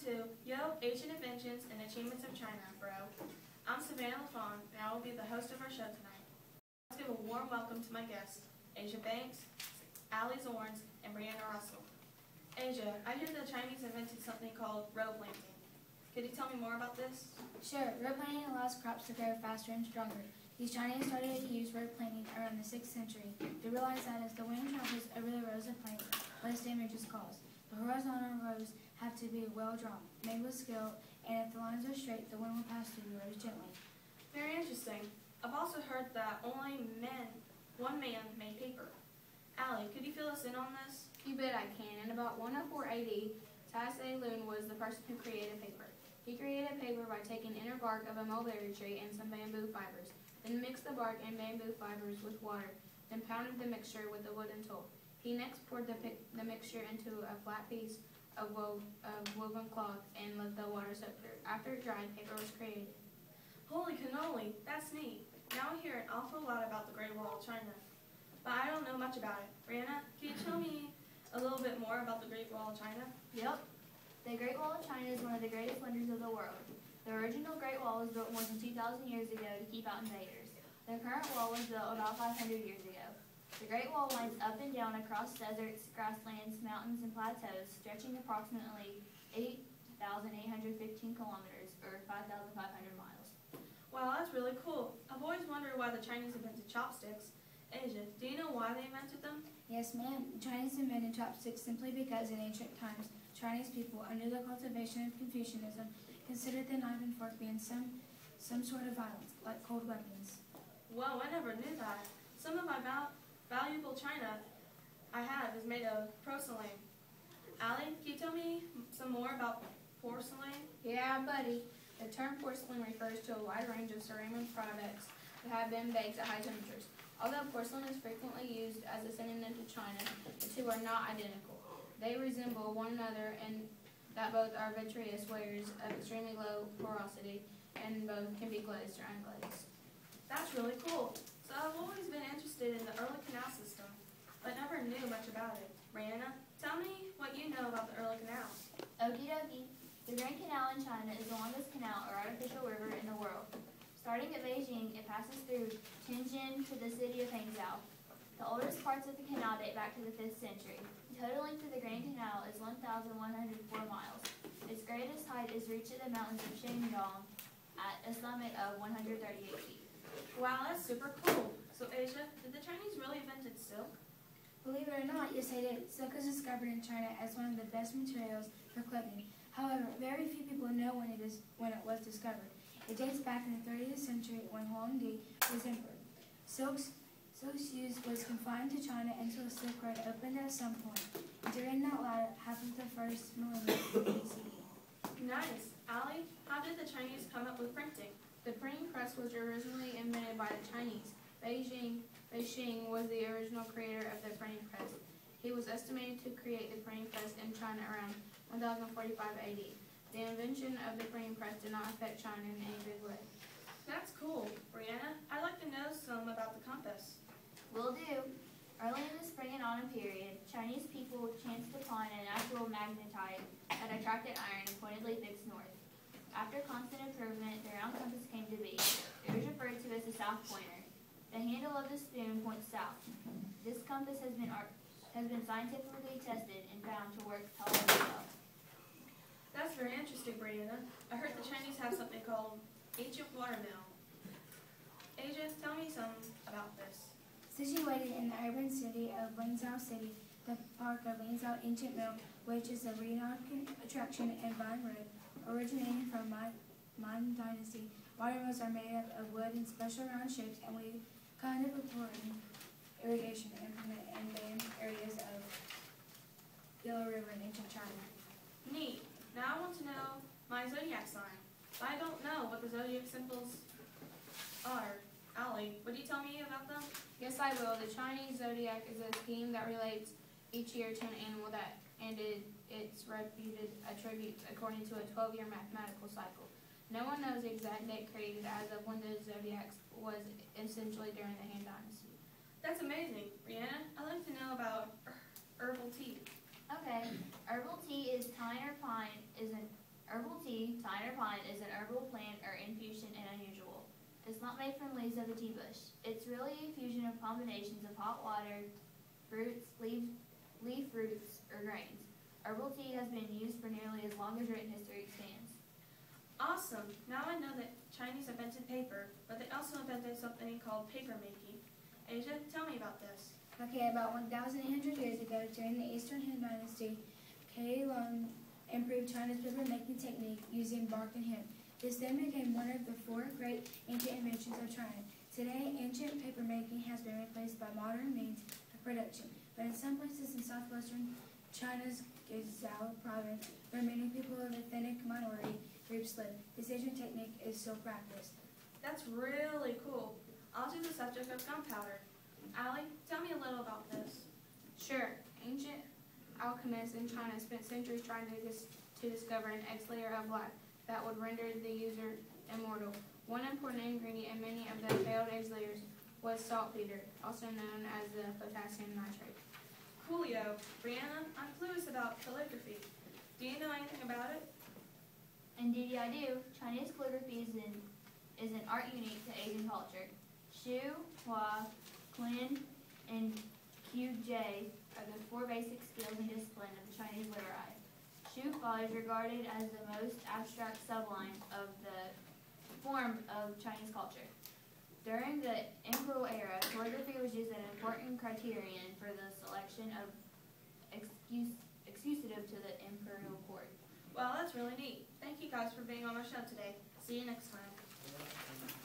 to Ancient Inventions and Achievements of China, bro. I'm Savannah LaFawn, and I will be the host of our show tonight. Let's give a warm welcome to my guests, Asia Banks, Allie Zorns, and Brianna Russell. Asia, I hear the Chinese invented something called row planting. Could you tell me more about this? Sure. Row planting allows crops to grow faster and stronger. These Chinese started to use row planting around the 6th century. They realized that as the wind travels over the rows of plants, less damage is caused. The horizontal rows have to be well drawn, made with skill, and if the lines are straight, the wind will pass through the rows gently. Very interesting. I've also heard that only one man made paper. Allie, could you fill us in on this? You bet I can. In about 104 AD, Tai Lun was the person who created paper. He created paper by taking inner bark of a mulberry tree and some bamboo fibers, then mixed the bark and bamboo fibers with water, then pounded the mixture with a wooden tool. He next poured the mixture into a flat piece of woven cloth and let the water soak through. After it dried, paper was created. Holy cannoli, that's neat. Now I hear an awful lot about the Great Wall of China, but I don't know much about it. Brianna, can you tell me a little bit more about the Great Wall of China? Yep. The Great Wall of China is one of the greatest wonders of the world. The original Great Wall was built more than 2,000 years ago to keep out invaders. The current wall was built about 500 years ago. The Great Wall winds up and down across deserts, grasslands, mountains, and plateaus, stretching approximately 8,815 kilometers, or 5,500 miles. Wow, that's really cool. I've always wondered why the Chinese invented chopsticks. Asia, do you know why they invented them? Yes, ma'am. The Chinese invented chopsticks simply because in ancient times, Chinese people, under the cultivation of Confucianism, considered the knife and fork being some sort of violence, like cold weapons. Well, I never knew that. Some of my valuable china I have is made of porcelain. Allie, can you tell me some more about porcelain? Yeah, buddy. The term porcelain refers to a wide range of ceramic products that have been baked at high temperatures. Although porcelain is frequently used as a synonym to china, the two are not identical. They resemble one another in that both are vitreous wares of extremely low porosity, and both can be glazed or unglazed. That's really cool. So I've always been interested in the early canal system, but never knew much about it. Brianna, tell me what you know about the early canals. Okie dokie. The Grand Canal in China is the longest canal or artificial river in the world. Starting at Beijing, it passes through Tianjin to the city of Hangzhou. The oldest parts of the canal date back to the 5th century. The total length of the Grand Canal is 1,104 miles. Its greatest height is reached at the mountains of Shandong at a summit of 138 feet. Wow, that's super cool. So Asia, did the Chinese really invent silk? Believe it or not, yes they did. Silk is discovered in China as one of the best materials for clothing. However, very few people know when it was discovered. It dates back in the 30th century when Huangdi was emperor. Silk's use was confined to China until the Silk Road opened at some point. During that latter half of the first millennium BCE. Nice. Allie, how did the Chinese come up with printing? The printing press was originally invented by the Chinese. Beijing was the original creator of the printing press. He was estimated to create the printing press in China around 1045 AD. The invention of the printing press did not affect China in any big way. That's cool. Brianna, I'd like to know some about the compass. Will do. Early in the spring and autumn period, Chinese people chanced upon a natural magnetite that attracted iron and pointedly fixed north. After constant improvement, the round compass came to be. It was referred to as the south pointer. The handle of the spoon points south. This compass has been scientifically tested and found to work tolerably well. That's very interesting, Brianna. I heard the Chinese have something called ancient watermill. Asia, tell me some about this. Situated in the urban city of Lanzhou City, the park of Lanzhou Ancient Mill, which is a renowned attraction and vine road, originating from Ming Dynasty. Watermills are made of wood in special round shapes and we kind of important irrigation implement in the areas of Yellow River in ancient China. Neat. Now I want to know my zodiac sign, but I don't know what the zodiac symbols are. Allie, would you tell me about them? Yes, I will. The Chinese zodiac is a scheme that relates each year to an animal it's reputed attributes according to a 12-year mathematical cycle. No one knows the exact date created as of when the zodiac was essentially during the Han Dynasty. That's amazing. Brianna, I'd like to know about herbal tea. Okay. Herbal tea is pine or pine is an Herbal tea, tine or pine, is an herbal plant or infusion and unusual. It's not made from leaves of the tea bush. It's really a fusion of combinations of hot water, fruits, leaf roots, or grains. Herbal tea has been used for nearly as long as written history extends. Awesome! Now I know that Chinese invented paper, but they also invented something called paper making. Asia, tell me about this. Okay, about 1,800 years ago, during the Eastern Han Dynasty, Kai Lung improved China's paper-making technique using bark and hemp. This then became one of the 4 great ancient inventions of China. Today, ancient paper-making has been replaced by modern means of production, but in some places in southwestern China's Guizhou province, where many people of ethnic minority groups live, this ancient technique is still practiced. That's really cool. I'll do the subject of gunpowder. Allie, tell me a little about this. Sure. Ancient alchemists in China spent centuries trying to discover an X layer of black that would render the user immortal. One important ingredient in many of the failed X layers was saltpeter, also known as the potassium nitrate. Coolio. Brianna, I'm clueless about calligraphy. Do you know anything about it? Indeed, I do. Chinese calligraphy is an art unique to Asian culture. Shu, Hua, Qin, and Qj are the 4 basic skills and discipline of the Chinese literati. Shu Hua is regarded as the most abstract subline of the form of Chinese culture. During the imperial era, calligraphy was used as an important criterion for the selection of executive to the imperial court. Well, that's really neat. Thank you guys for being on our show today. See you next time.